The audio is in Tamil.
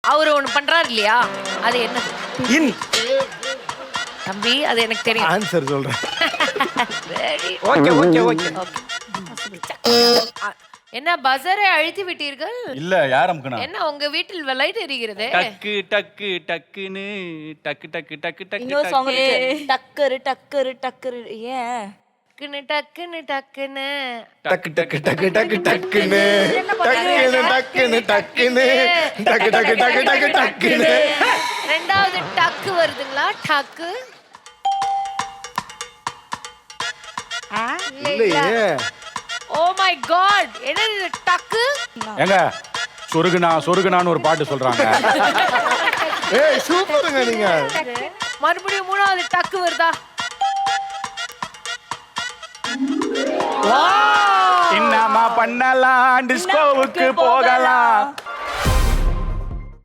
அவரு ஒண்ணு பண்றாரு இல்லையா, அது என்னது? இன் தம்பி அது எனக்கு தெரியும். ஆன்சர் சொல்றேன். Very okay okay okay. என்ன பஸரை அழுத்தி விட்டீர்கள்? இல்ல யார் அமுக்குனா? என்ன உங்க வீட்டில் லைட் எரிகிறது? டக்கு டக்கு டக்குன்னு டக்கு டக்கு டக்கு டக்கு இன்னொரு சாங் இருக்கு. டக்கரு டக்கரு டக்கரு ஏன் டக்குன்னு டக்குன்னு டக்குன்னு டக்கு டக்கு டக்கு டக்கு டக்குன்னு டக்குன்னு டக்குன்னு டக்குன்னு டக்கு டக்கு டக்கு டக்கு டக்குன்னு. ரெண்டாவது டக்கு வருதுங்களா? டக்கு இல்லையே. ஓ மை காட், என்னது இது டக்கு? ஏங்க சொருகுனான்னு ஒரு பாட்டு சொல்றாங்க. ஏய் சூப்பருங்க நீங்க. மறுபடியும் மூணாவது டக்கு வருதா? என்னமா பண்ணலாம், டிஸ்கோவுக்கு போகலாம்.